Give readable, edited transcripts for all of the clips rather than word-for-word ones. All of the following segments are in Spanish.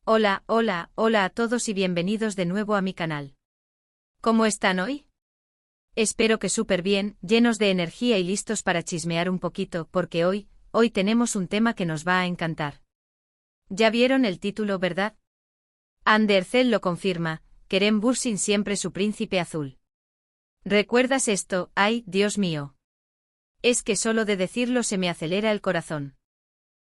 Hola, hola, hola a todos y bienvenidos de nuevo a mi canal. ¿Cómo están hoy? Espero que súper bien, llenos de energía y listos para chismear un poquito, porque hoy tenemos un tema que nos va a encantar. ¿Ya vieron el título, verdad? Andercel lo confirma, Kerem Bürsin siempre su príncipe azul. ¿Recuerdas esto? ¡Ay, Dios mío! Es que solo de decirlo se me acelera el corazón.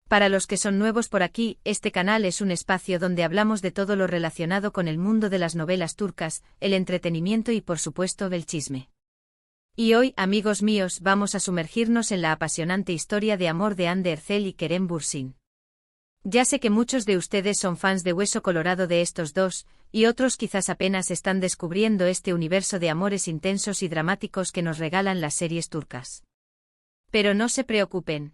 Para los que son nuevos por aquí, este canal es un espacio donde hablamos de todo lo relacionado con el mundo de las novelas turcas, el entretenimiento y por supuesto del chisme. Y hoy, amigos míos, vamos a sumergirnos en la apasionante historia de amor de Hande Erçel y Kerem Bürsin. Ya sé que muchos de ustedes son fans de hueso colorado de estos dos, y otros quizás apenas están descubriendo este universo de amores intensos y dramáticos que nos regalan las series turcas. Pero no se preocupen.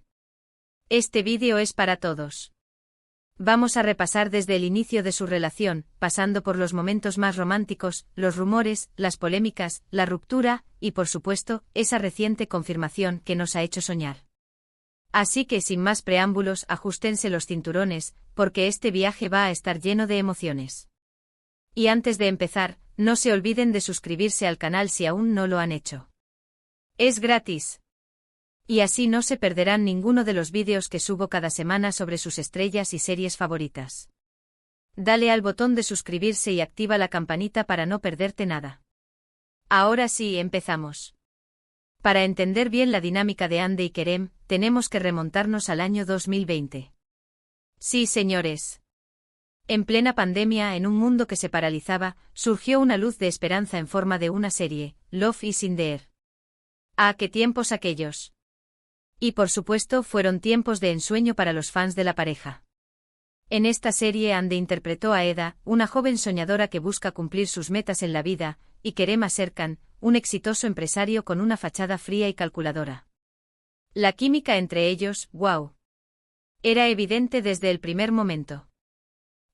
Este vídeo es para todos. Vamos a repasar desde el inicio de su relación, pasando por los momentos más románticos, los rumores, las polémicas, la ruptura, y por supuesto, esa reciente confirmación que nos ha hecho soñar. Así que sin más preámbulos, ajustense los cinturones, porque este viaje va a estar lleno de emociones. Y antes de empezar, no se olviden de suscribirse al canal si aún no lo han hecho. Es gratis. Y así no se perderán ninguno de los vídeos que subo cada semana sobre sus estrellas y series favoritas. Dale al botón de suscribirse y activa la campanita para no perderte nada. Ahora sí, empezamos. Para entender bien la dinámica de Hande y Kerem, tenemos que remontarnos al año 2020. Sí, señores. En plena pandemia, en un mundo que se paralizaba, surgió una luz de esperanza en forma de una serie, Love is in the Air. ¡Ah, qué tiempos aquellos! Y por supuesto fueron tiempos de ensueño para los fans de la pareja. En esta serie Hande interpretó a Eda, una joven soñadora que busca cumplir sus metas en la vida, y Kerem a Serkan, un exitoso empresario con una fachada fría y calculadora. La química entre ellos, ¡wow! Era evidente desde el primer momento.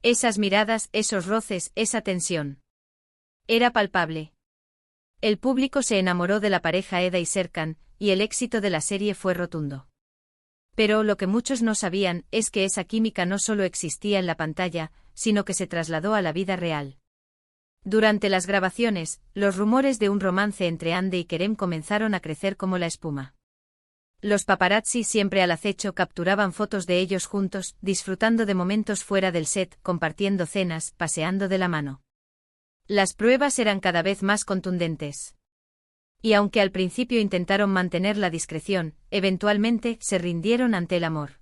Esas miradas, esos roces, esa tensión. Era palpable. El público se enamoró de la pareja Eda y Serkan, y el éxito de la serie fue rotundo. Pero lo que muchos no sabían es que esa química no solo existía en la pantalla, sino que se trasladó a la vida real. Durante las grabaciones, los rumores de un romance entre Hande y Kerem comenzaron a crecer como la espuma. Los paparazzi, siempre al acecho, capturaban fotos de ellos juntos, disfrutando de momentos fuera del set, compartiendo cenas, paseando de la mano. Las pruebas eran cada vez más contundentes. Y aunque al principio intentaron mantener la discreción, eventualmente se rindieron ante el amor.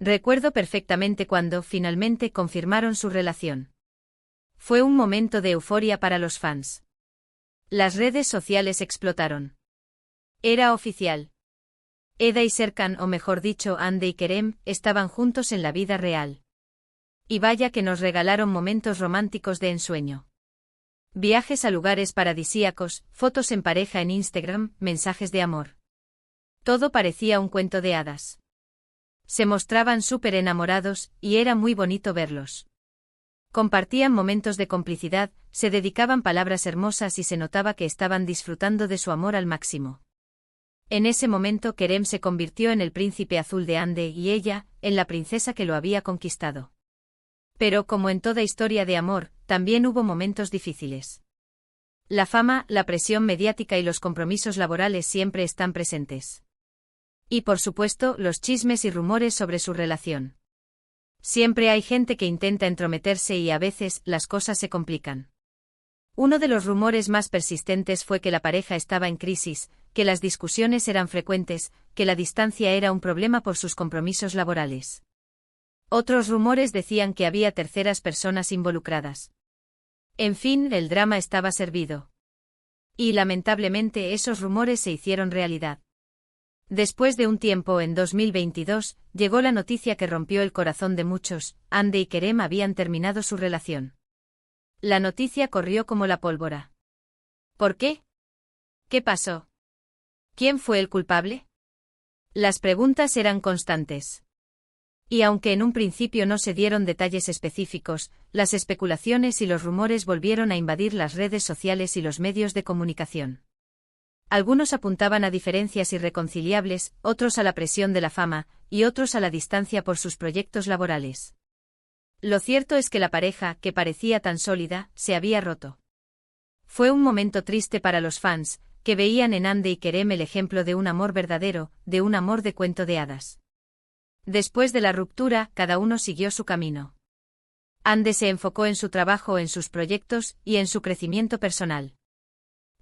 Recuerdo perfectamente cuando finalmente confirmaron su relación. Fue un momento de euforia para los fans. Las redes sociales explotaron. Era oficial. Eda y Serkan, o mejor dicho Hande y Kerem, estaban juntos en la vida real. Y vaya que nos regalaron momentos románticos de ensueño. Viajes a lugares paradisíacos, fotos en pareja en Instagram, mensajes de amor. Todo parecía un cuento de hadas. Se mostraban súper enamorados, y era muy bonito verlos. Compartían momentos de complicidad, se dedicaban palabras hermosas y se notaba que estaban disfrutando de su amor al máximo. En ese momento Kerem se convirtió en el príncipe azul de Hande y ella, en la princesa que lo había conquistado. Pero como en toda historia de amor, también hubo momentos difíciles. La fama, la presión mediática y los compromisos laborales siempre están presentes. Y por supuesto, los chismes y rumores sobre su relación. Siempre hay gente que intenta entrometerse y a veces las cosas se complican. Uno de los rumores más persistentes fue que la pareja estaba en crisis, que las discusiones eran frecuentes, que la distancia era un problema por sus compromisos laborales. Otros rumores decían que había terceras personas involucradas. En fin, el drama estaba servido. Y lamentablemente esos rumores se hicieron realidad. Después de un tiempo, en 2022, llegó la noticia que rompió el corazón de muchos: Hande y Kerem habían terminado su relación. La noticia corrió como la pólvora. ¿Por qué? ¿Qué pasó? ¿Quién fue el culpable? Las preguntas eran constantes. Y aunque en un principio no se dieron detalles específicos, las especulaciones y los rumores volvieron a invadir las redes sociales y los medios de comunicación. Algunos apuntaban a diferencias irreconciliables, otros a la presión de la fama, y otros a la distancia por sus proyectos laborales. Lo cierto es que la pareja, que parecía tan sólida, se había roto. Fue un momento triste para los fans, que veían en Ande y Kerem el ejemplo de un amor verdadero, de un amor de cuento de hadas. Después de la ruptura, cada uno siguió su camino. Ande se enfocó en su trabajo, en sus proyectos y en su crecimiento personal.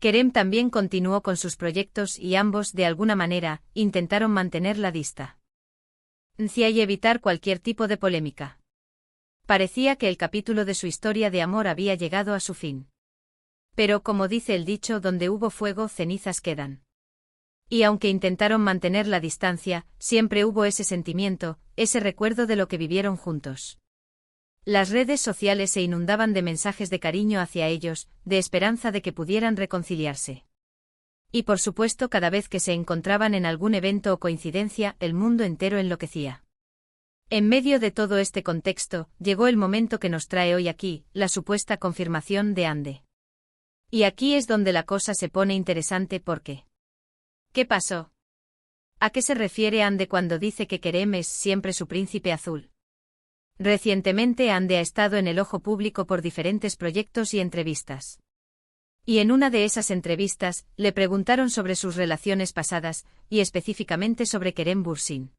Kerem también continuó con sus proyectos y ambos, de alguna manera, intentaron mantener la distancia y evitar cualquier tipo de polémica. Parecía que el capítulo de su historia de amor había llegado a su fin. Pero, como dice el dicho, donde hubo fuego, cenizas quedan. Y aunque intentaron mantener la distancia, siempre hubo ese sentimiento, ese recuerdo de lo que vivieron juntos. Las redes sociales se inundaban de mensajes de cariño hacia ellos, de esperanza de que pudieran reconciliarse. Y por supuesto, cada vez que se encontraban en algún evento o coincidencia, el mundo entero enloquecía. En medio de todo este contexto, llegó el momento que nos trae hoy aquí, la supuesta confirmación de Ande. Y aquí es donde la cosa se pone interesante porque... ¿Qué pasó? ¿A qué se refiere Ande cuando dice que Kerem es siempre su príncipe azul? Recientemente Ande ha estado en el ojo público por diferentes proyectos y entrevistas. Y en una de esas entrevistas, le preguntaron sobre sus relaciones pasadas, y específicamente sobre Kerem Bürsin.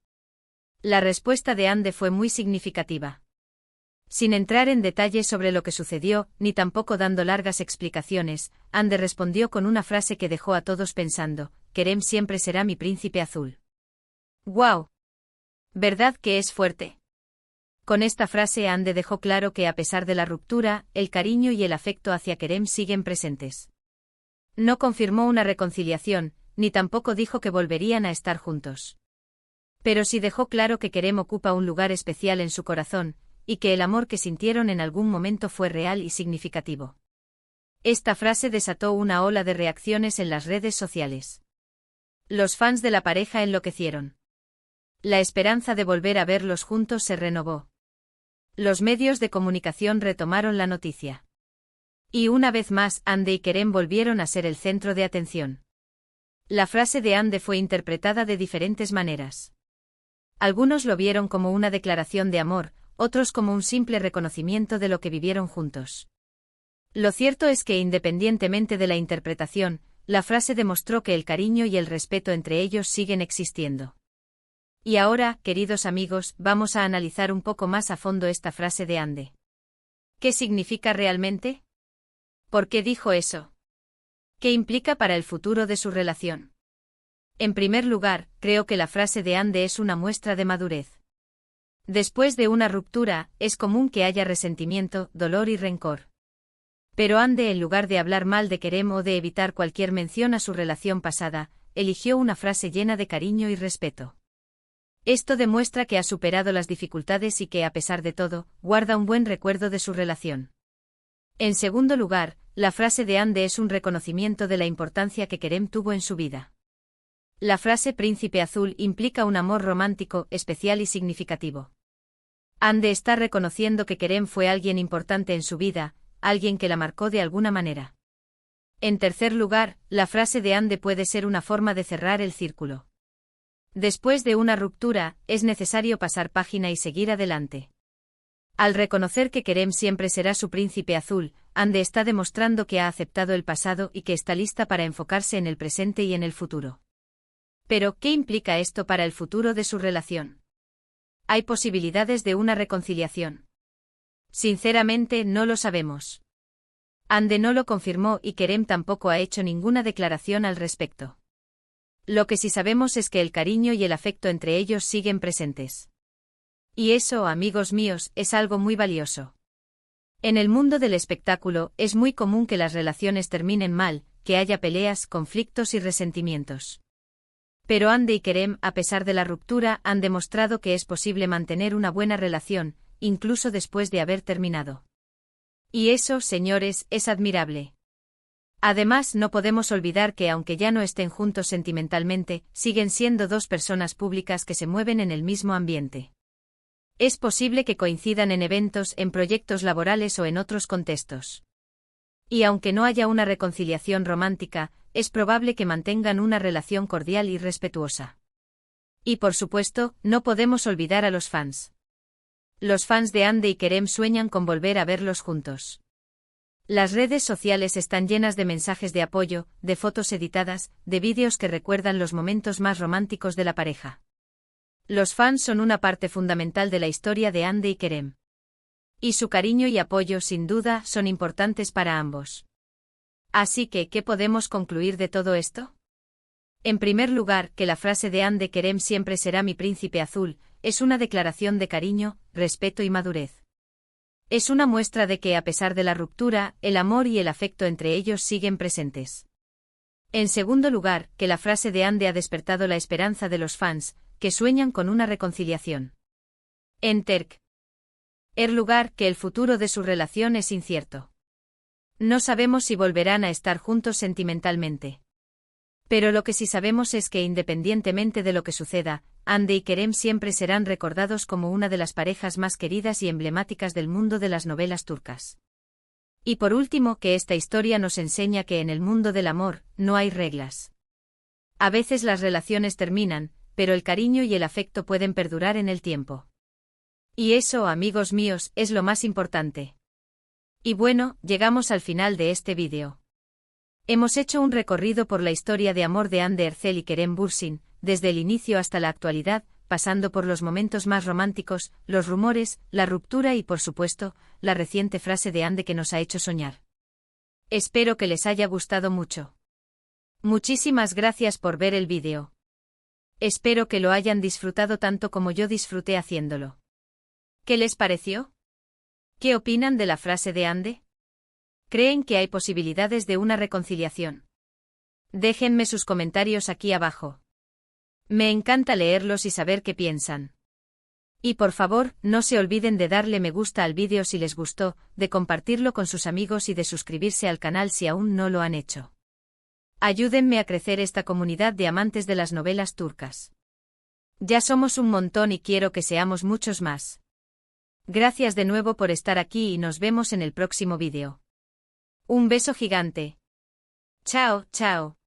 La respuesta de Ande fue muy significativa. Sin entrar en detalles sobre lo que sucedió, ni tampoco dando largas explicaciones, Ande respondió con una frase que dejó a todos pensando: Kerem siempre será mi príncipe azul. ¡Guau! ¿Verdad que es fuerte? Con esta frase Ande dejó claro que a pesar de la ruptura, el cariño y el afecto hacia Kerem siguen presentes. No confirmó una reconciliación, ni tampoco dijo que volverían a estar juntos. Pero sí dejó claro que Kerem ocupa un lugar especial en su corazón, y que el amor que sintieron en algún momento fue real y significativo. Esta frase desató una ola de reacciones en las redes sociales. Los fans de la pareja enloquecieron. La esperanza de volver a verlos juntos se renovó. Los medios de comunicación retomaron la noticia. Y una vez más, Ande y Kerem volvieron a ser el centro de atención. La frase de Ande fue interpretada de diferentes maneras. Algunos lo vieron como una declaración de amor, otros como un simple reconocimiento de lo que vivieron juntos. Lo cierto es que, independientemente de la interpretación, la frase demostró que el cariño y el respeto entre ellos siguen existiendo. Y ahora, queridos amigos, vamos a analizar un poco más a fondo esta frase de Ande. ¿Qué significa realmente? ¿Por qué dijo eso? ¿Qué implica para el futuro de su relación? En primer lugar, creo que la frase de Ande es una muestra de madurez. Después de una ruptura, es común que haya resentimiento, dolor y rencor. Pero Ande, en lugar de hablar mal de Kerem o de evitar cualquier mención a su relación pasada, eligió una frase llena de cariño y respeto. Esto demuestra que ha superado las dificultades y que, a pesar de todo, guarda un buen recuerdo de su relación. En segundo lugar, la frase de Ande es un reconocimiento de la importancia que Kerem tuvo en su vida. La frase príncipe azul implica un amor romántico, especial y significativo. Ande está reconociendo que Kerem fue alguien importante en su vida, alguien que la marcó de alguna manera. En tercer lugar, la frase de Ande puede ser una forma de cerrar el círculo. Después de una ruptura, es necesario pasar página y seguir adelante. Al reconocer que Kerem siempre será su príncipe azul, Ande está demostrando que ha aceptado el pasado y que está lista para enfocarse en el presente y en el futuro. Pero, ¿qué implica esto para el futuro de su relación? ¿Hay posibilidades de una reconciliación? Sinceramente, no lo sabemos. Ande no lo confirmó y Kerem tampoco ha hecho ninguna declaración al respecto. Lo que sí sabemos es que el cariño y el afecto entre ellos siguen presentes. Y eso, amigos míos, es algo muy valioso. En el mundo del espectáculo, es muy común que las relaciones terminen mal, que haya peleas, conflictos y resentimientos. Pero Ande y Kerem, a pesar de la ruptura, han demostrado que es posible mantener una buena relación, incluso después de haber terminado. Y eso, señores, es admirable. Además, no podemos olvidar que aunque ya no estén juntos sentimentalmente, siguen siendo dos personas públicas que se mueven en el mismo ambiente. Es posible que coincidan en eventos, en proyectos laborales o en otros contextos. Y aunque no haya una reconciliación romántica, es probable que mantengan una relación cordial y respetuosa. Y por supuesto, no podemos olvidar a los fans. Los fans de Hande y Kerem sueñan con volver a verlos juntos. Las redes sociales están llenas de mensajes de apoyo, de fotos editadas, de vídeos que recuerdan los momentos más románticos de la pareja. Los fans son una parte fundamental de la historia de Hande y Kerem. Y su cariño y apoyo, sin duda, son importantes para ambos. Así que, ¿qué podemos concluir de todo esto? En primer lugar, que la frase de Hande Kerem siempre será mi príncipe azul, es una declaración de cariño, respeto y madurez. Es una muestra de que, a pesar de la ruptura, el amor y el afecto entre ellos siguen presentes. En segundo lugar, que la frase de Hande ha despertado la esperanza de los fans, que sueñan con una reconciliación. En tercer lugar, que el futuro de su relación es incierto. No sabemos si volverán a estar juntos sentimentalmente. Pero lo que sí sabemos es que independientemente de lo que suceda, Hande y Kerem siempre serán recordados como una de las parejas más queridas y emblemáticas del mundo de las novelas turcas. Y por último, que esta historia nos enseña que en el mundo del amor no hay reglas. A veces las relaciones terminan, pero el cariño y el afecto pueden perdurar en el tiempo. Y eso, amigos míos, es lo más importante. Y bueno, llegamos al final de este vídeo. Hemos hecho un recorrido por la historia de amor de Hande Erçel y Kerem Bürsin, desde el inicio hasta la actualidad, pasando por los momentos más románticos, los rumores, la ruptura y por supuesto, la reciente frase de Hande que nos ha hecho soñar. Espero que les haya gustado mucho. Muchísimas gracias por ver el vídeo. Espero que lo hayan disfrutado tanto como yo disfruté haciéndolo. ¿Qué les pareció? ¿Qué opinan de la frase de Hande? ¿Creen que hay posibilidades de una reconciliación? Déjenme sus comentarios aquí abajo. Me encanta leerlos y saber qué piensan. Y por favor, no se olviden de darle me gusta al vídeo si les gustó, de compartirlo con sus amigos y de suscribirse al canal si aún no lo han hecho. Ayúdenme a crecer esta comunidad de amantes de las novelas turcas. Ya somos un montón y quiero que seamos muchos más. Gracias de nuevo por estar aquí y nos vemos en el próximo vídeo. Un beso gigante. Chao, chao.